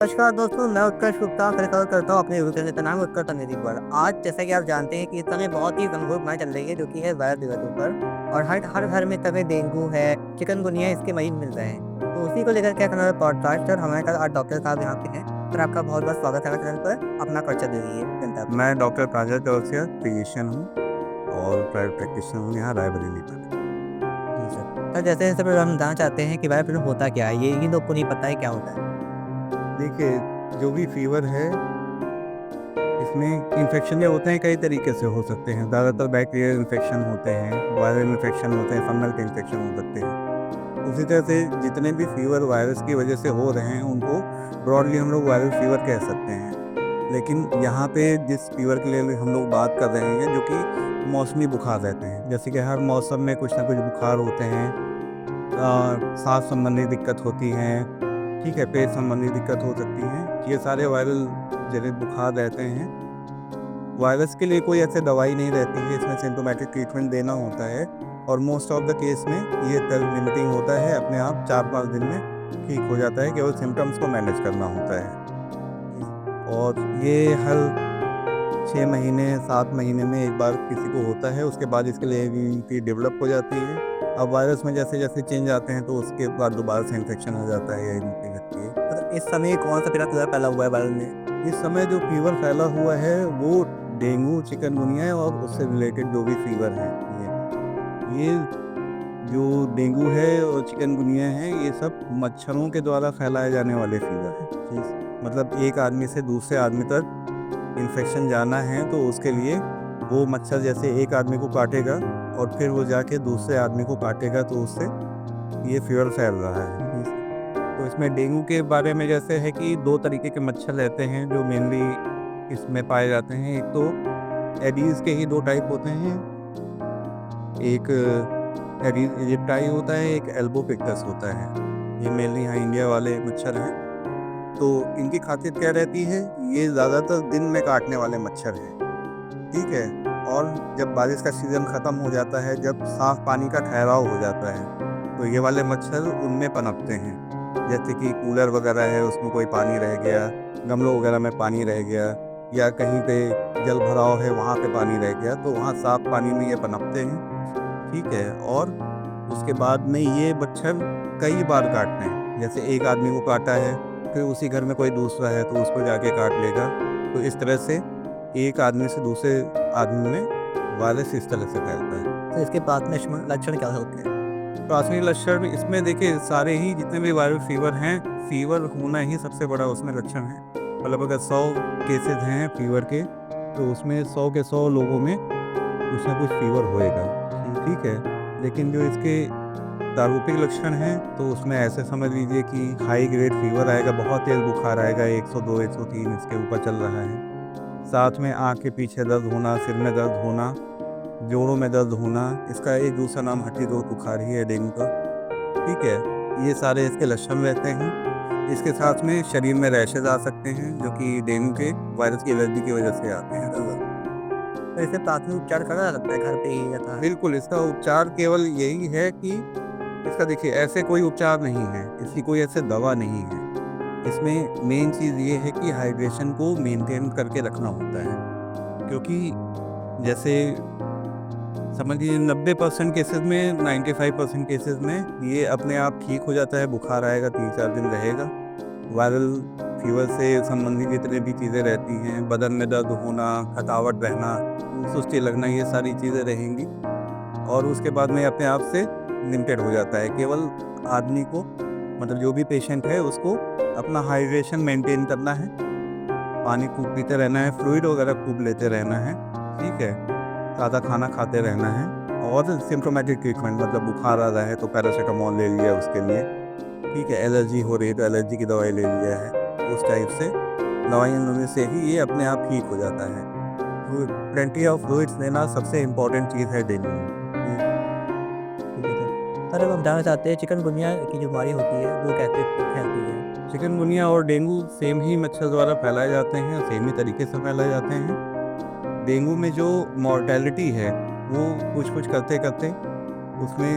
नमस्कार दोस्तों, मैं उत्कर्ष गुप्ता फिर कॉल करता हूँ अपने यूट्यूब चैनल नाम उत्कर्ष अमेरिक पर। आज जैसा कि आप जानते हैं कि इस समय बहुत ही गंभीर बीमारी चल रही है जो कि है वायरल फीवर के ऊपर। और हर घर में तभी डेंगू है, चिकनगुनिया इसके मरीज मिल रहे हैं। तो उसी को लेकर के एक हमारा पॉडकास्ट और हमारे साथ आज डॉक्टर साहब यहाँ पे हैं। सर आपका बहुत बहुत स्वागत है हमारे चैनल पर। अपना परिचय दे दीजिए जनता को। मैं डॉक्टर प्रांजल चौरसिया फिजिशियन हूँ और प्राइवेट प्रैक्टिशनर हूँ यहाँ रायबरेली में। जी सर जैसे जैसे हम जानना चाहते हैं कि वायरल फीवर होता क्या है, ये इन लोग को नहीं पता है क्या होता है। देखिए, जो भी फीवर है इसमें इन्फेक्शन जो होते हैं कई तरीके से हो सकते हैं। ज़्यादातर बैक्टीरियल इन्फेक्शन होते हैं, वायरल इन्फेक्शन होते हैं, फंगल के इन्फेक्शन हो सकते हैं। उसी तरह से जितने भी फीवर वायरस की वजह से हो रहे हैं उनको ब्रॉडली हम लोग वायरल फीवर कह सकते हैं। लेकिन यहाँ पे जिस फीवर के लिए हम लोग बात कर रहे हैं जो कि मौसमी बुखार रहते हैं, जैसे कि हर मौसम में कुछ ना कुछ बुखार होते हैं, सांस संबंधी दिक्कत होती हैं, ठीक है, पेट संबंधी दिक्कत हो सकती है। ये सारे वायरल जनित बुखार रहते हैं। वायरस के लिए कोई ऐसे दवाई नहीं रहती है, इसमें सिम्टोमेटिक ट्रीटमेंट देना होता है और मोस्ट ऑफ द केस में ये सेल्फ लिमिटिंग होता है, अपने आप 4-5 दिन में ठीक हो जाता है, केवल सिम्टम्स को मैनेज करना होता है। और ये हर 6 महीने 7 महीने में एक बार किसी को होता है, उसके बाद इसके लिए इम्यूनिटी डेवलप हो जाती है। अब वायरस में जैसे जैसे चेंज आते हैं तो उसके बाद दोबारा से इन्फेक्शन हो जाता है या इम्यूनिटी लगती है। मतलब इस समय कौन सा फीवर फैला हुआ है वायरल में। इस समय जो फीवर फैला हुआ है वो डेंगू, चिकनगुनिया और उससे रिलेटेड जो भी फीवर हैं, ये जो डेंगू है और चिकनगुनिया है, ये सब मच्छरों के द्वारा फैलाए जाने वाले फीवर हैं। ठीक, मतलब एक आदमी से दूसरे आदमी तक इन्फेक्शन जाना है तो उसके लिए वो मच्छर जैसे एक आदमी को काटेगा और फिर वो जाके दूसरे आदमी को काटेगा तो उससे ये फीवर फैल रहा है। तो इसमें डेंगू के बारे में जैसे है कि 2 तरीके के मच्छर रहते हैं जो मेनली इसमें पाए जाते हैं। एक तो एडीज के ही 2 टाइप होते हैं, एक एडीज इजिप्टाई होता है, एक एल्बोपिक्टस होता है। ये मेनली यहाँ इंडिया वाले मच्छर हैं। तो इनकी खासियत क्या रहती है, ये ज़्यादातर दिन में काटने वाले मच्छर हैं, ठीक है। और जब बारिश का सीज़न ख़त्म हो जाता है, जब साफ़ पानी का ठहराव हो जाता है, तो ये वाले मच्छर उनमें पनपते हैं। जैसे कि कूलर वगैरह है उसमें कोई पानी रह गया, गमलों वगैरह में पानी रह गया, या कहीं पे जल भराव है वहाँ पे पानी रह गया, तो वहाँ साफ़ पानी में ये पनपते हैं, ठीक है। और उसके बाद में ये मच्छर कई बार काटते हैं, जैसे एक आदमी को काटा है फिर उसी घर में कोई दूसरा है तो उसको जाके काट लेगा। तो इस तरह से एक आदमी से दूसरे आदमी में वायरस इस तरह से फैलता है। तो इसके प्राथमिक लक्षण क्या होते हैं। प्राथमिक लक्षण इसमें देखिए सारे ही जितने भी वायरल फीवर हैं, फीवर होना ही सबसे बड़ा उसमें लक्षण है। मतलब अगर 100 केसेस हैं फीवर के तो उसमें 100 के 100 लोगों में कुछ ना कुछ फीवर होएगा, ठीक है। लेकिन जो इसके प्रारूपिक लक्षण हैं तो उसमें ऐसे समझ लीजिए कि हाई ग्रेड फीवर आएगा, बहुत तेज़ बुखार आएगा, 102 103 इसके ऊपर चल रहा है। साथ में आँख के पीछे दर्द होना, सिर में दर्द होना, जोड़ों में दर्द होना, इसका एक दूसरा नाम हड्डी रोग बुखार ही है डेंगू का, ठीक है। ये सारे इसके लक्षण रहते हैं। इसके साथ में शरीर में रैशेज आ सकते हैं जो कि डेंगू के वायरस की एलर्जी की वजह से आते हैं। तो इसे प्राथमिक उपचार करा जा सकता है घर पे ही रहता है। बिल्कुल, इसका उपचार केवल यही है कि इसका देखिए ऐसे कोई उपचार नहीं है, इसकी कोई ऐसे दवा नहीं है। इसमें मेन चीज़ ये है कि हाइड्रेशन को मेंटेन करके रखना होता है, क्योंकि जैसे समझिए 90% केसेस में 95% केसेस में ये अपने आप ठीक हो जाता है, बुखार आएगा 3-4 दिन रहेगा। वायरल फीवर से संबंधित जितने भी चीज़ें रहती हैं, बदन में दर्द होना, थकावट रहना, सुस्ती लगना, ये सारी चीज़ें रहेंगी और उसके बाद में अपने आप से लिमिटेड हो जाता है। केवल आदमी को, मतलब जो भी पेशेंट है उसको अपना हाइड्रेशन मेंटेन करना है, पानी खूब पीते रहना है, फ्लूइड वगैरह खूब लेते रहना है, ठीक है, सादा खाना खाते रहना है। और सिम्प्टोमेटिक ट्रीटमेंट, मतलब बुखार आ रहा है तो पैरासीटामोल ले लिया उसके लिए, ठीक है, एलर्जी हो रही है तो एलर्जी की दवाई ले लिया है। उस टाइप से दवाइयाँ लेने से ही ये अपने आप ठीक हो जाता है। प्लेंटी ऑफ फ्लूइड्स लेना सबसे इम्पोर्टेंट चीज़ है डेंगू में। ठीक है सर अब हम जानना चाहते हैं चिकनगुनिया की जो बीमारी होती है वो कैसे फैलती है। चिकनगुनिया और डेंगू सेम ही मच्छर द्वारा फैलाए जाते हैं, सेम ही तरीके से फैलाए जाते हैं। डेंगू में जो मॉर्टेलिटी है वो कुछ-कुछ करते-करते उसमें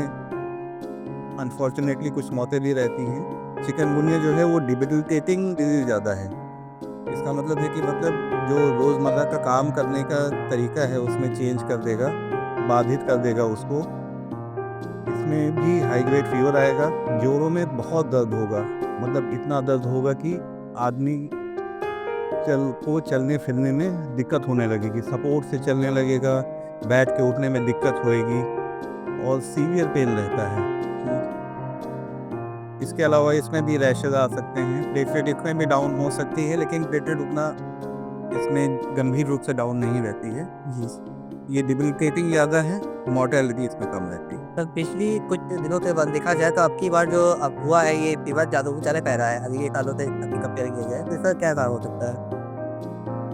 अनफॉर्चुनेटली कुछ मौतें भी रहती हैं। चिकनगुनिया जो है वो डिबिलिटेटिंग डिजीज़ ज़्यादा है। इसका मतलब है कि मतलब जो रोज़मर्रा का काम करने का तरीका है उसमें चेंज कर देगा, बाधित कर देगा उसको। इसमें भी हाई ग्रेड फ़ीवर आएगा, जोड़ों में बहुत दर्द होगा, मतलब इतना दर्द होगा कि आदमी चलने-फिरने में दिक्कत होने लगेगी, सपोर्ट से चलने लगेगा, बैठ के उठने में दिक्कत होएगी और सीवियर पेन रहता है। इसके अलावा इसमें भी रैशेज़ आ सकते हैं, प्लेटलेट इसमें भी डाउन हो सकती है, लेकिन प्लेटलेट उतना इसमें गंभीर रूप से डाउन नहीं रहती है। ये डिबिलिटेटिंग ज़्यादा है, मॉर्टेलिटी इसमें कम रहती है। सर पिछली कुछ दिनों के बाद देखा जाए तो अब की बार जो अब हुआ है ये फीवर ज़्यादा ऊँचाने पै रहा है। अभी ये सालों से अभी कंपेयर किया जाए तो इसका क्या कारण हो सकता है?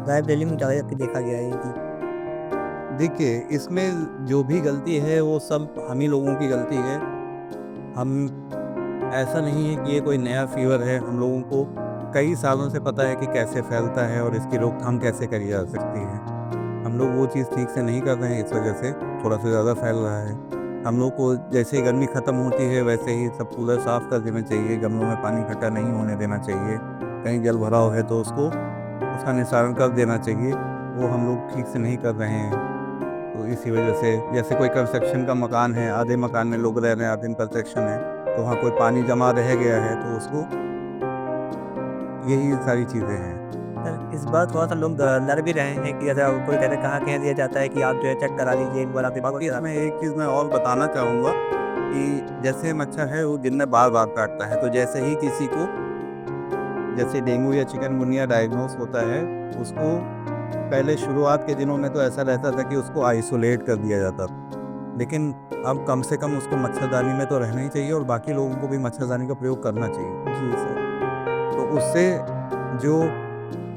गायब दिल्ली में ज़्यादा जबकि देखा गया है ये चीज़। देखिए, इसमें जो भी गलती है वो सब हम ही लोगों की गलती है। हम ऐसा नहीं है कि ये कोई नया फ़ीवर है, हम लोगों को कई सालों से पता है कि कैसे फैलता है और इसकी रोकथाम कैसे करी जा सकती है। हम लोग वो चीज़ ठीक से नहीं कर रहे हैं, इस वजह से थोड़ा-सा ज़्यादा फैल रहा है। हम लोग को जैसे ही गर्मी ख़त्म होती है वैसे ही सब कूलर साफ़ कर देना चाहिए, गमलों में पानी इकट्ठा नहीं होने देना चाहिए। कहीं जल भराव है तो उसका निस्तारण कर देना चाहिए, वो हम लोग ठीक से नहीं कर रहे हैं। तो इसी वजह से जैसे कोई कंस्ट्रक्शन का मकान है, आधे मकान में लोग रह रहे हैं, आधे में कंस्ट्रक्शन है, तो वहाँ कोई पानी जमा रह गया है तो उसको यही सारी चीज़ें हैं। सर इस बार थोड़ा-सा लोग डर भी रहे हैं कि अगर कोई कहते कह दिया जाता है कि आप जो है चेक करा लीजिए एक बार आप बीमार और होइए। इसमें एक चीज़ मैं और बताना चाहूँगा कि जैसे मच्छर है वो दिन में बार-बार काटता है, तो जैसे ही किसी को जैसे डेंगू या चिकनगुनिया डायग्नोस होता है, उसको पहले शुरुआत के दिनों में तो ऐसा रहता था कि उसको आइसोलेट कर दिया जाता था। लेकिन अब कम से कम उसको मच्छरदानी में तो रहना ही चाहिए और बाकी लोगों को भी मच्छरदानी का प्रयोग करना चाहिए। जी सर। तो उससे जो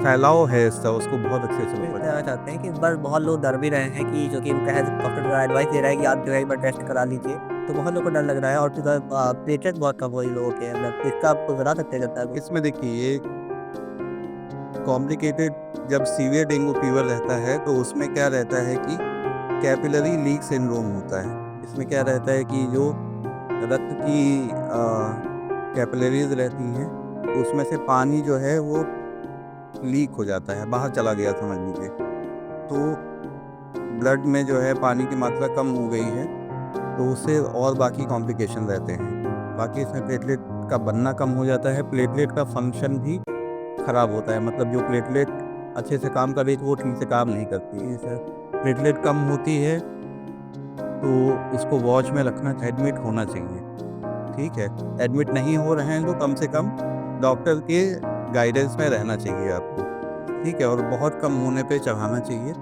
फैलाव है इसका उसको बहुत अच्छे से ये रोका कहना चाहते हैं कि इस बार बहुत लोग डर भी रहे हैं कि जो कि कहे डॉक्टर जो एडवाइस दे रहा है कि आप जो है एक बार टेस्ट करा लीजिए। तो बहुत लोगों को डर लग रहा है और फिर प्लेटलेट बहुत कम हो रही लोगों के अंदर। तो इसका आप बता सकते हैं लगता है कुछ? इसमें देखिए ये कॉम्प्लिकेटेड जब सीवियर डेंगू फीवर रहता है तो उसमें क्या रहता है कि कैपिलरी लीक सिंड्रोम होता है। इसमें क्या रहता है कि जो रक्त की कैपिलरीज रहती हैं उसमें से पानी जो है वो लीक हो जाता है, बाहर चला गया समझ लीजिए। तो ब्लड में जो है पानी की मात्रा कम हो गई है तो उससे और बाकी कॉम्प्लिकेशन रहते हैं। बाकी इसमें प्लेटलेट का बनना कम हो जाता है, प्लेटलेट का फंक्शन भी खराब होता है, मतलब जो प्लेटलेट अच्छे से काम कर रही थी वो ठीक से काम नहीं करती है सर। प्लेटलेट कम होती है तो उसको वॉच में रखना, एडमिट होना चाहिए, ठीक है। एडमिट नहीं हो रहे हैं तो कम से कम डॉक्टर के गाइडेंस में रहना चाहिए आपको, ठीक है। और बहुत कम होने पे चढ़ाना चाहिए।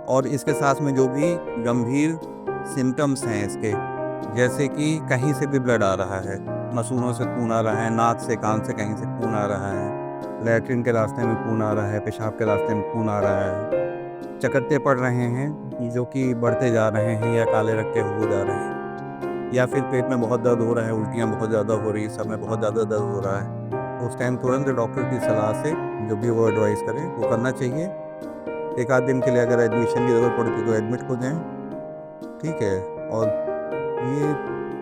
और इसके साथ में जो भी गंभीर सिम्टम्स हैं इसके, जैसे कि कहीं से भी ब्लड आ रहा है, नसूनों से खून आ रहा है, नाक से कान से कहीं से खून आ रहा है, लैट्रिन के रास्ते में खून आ रहा है, पेशाब के रास्ते में खून आ रहा है, चकत्ते पड़ रहे हैं जो कि बढ़ते जा रहे हैं या काले रक्के हो जा रहे हैं, या फिर पेट में बहुत दर्द हो रहा है, उल्टियाँ बहुत ज़्यादा हो रही है, सर में बहुत ज़्यादा दर्द हो रहा है, तो उस टाइम तुरंत डॉक्टर की सलाह से जो भी वो एडवाइस करें वो करना चाहिए। एक आध दिन के लिए अगर एडमिशन की ज़रूरत पड़ती तो एडमिट हो जाएँ, ठीक है। और ये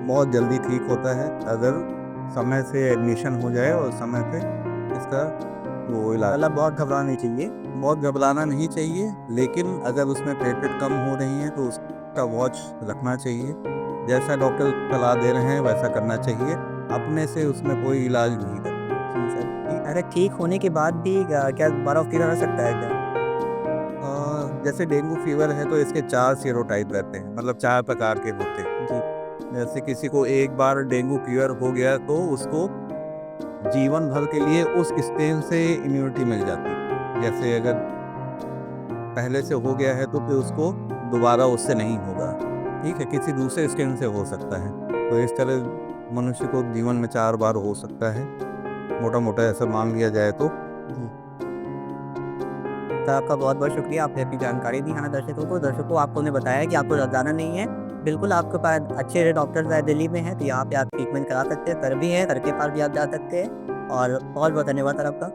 बहुत जल्दी ठीक होता है अगर समय से एडमिशन हो जाए और समय पे इसका वो इलाज। मतलब बहुत घबराना नहीं चाहिए। बहुत घबराना नहीं चाहिए, लेकिन अगर उसमें प्लेटलेट कम हो रही हैं तो उसका वॉच रखना चाहिए। जैसा डॉक्टर सलाह दे रहे हैं वैसा करना चाहिए, अपने से उसमें कोई इलाज नहीं करना। जी सर। अरे ठीक होने के बाद भी क्या दोबारा फीवर आ सकता है क्या? जैसे डेंगू फीवर है तो इसके 4 सीरोटाइप रहते हैं, मतलब 4 प्रकार के होते हैं। जी। जैसे किसी को एक बार डेंगू फीवर हो गया तो उसको जीवन भर के लिए उस स्ट्रेन से इम्यूनिटी मिल जाती है। जैसे अगर पहले से हो गया है तो फिर उसको दोबारा उससे नहीं होगा, ठीक है, किसी दूसरे स्ट्रेन से हो सकता है। तो इस तरह मनुष्य को जीवन में 4 बार हो सकता है, मोटा-मोटा ऐसा मान लिया जाए तो। जी। तो आपका बहुत-बहुत शुक्रिया, आपने अपनी जानकारी दी हमें दर्शकों को। दर्शकों को आपको हमने बताया कि आपको जाना नहीं है। बिल्कुल आपके पास अच्छे डॉक्टर्स दिल्ली में हैं, तो यहाँ पे आप ट्रीटमेंट करा सकते हैं। सर भी हैं, सर के पास भी आप जा सकते हैं। और बहुत-बहुत धन्यवाद सर आपका।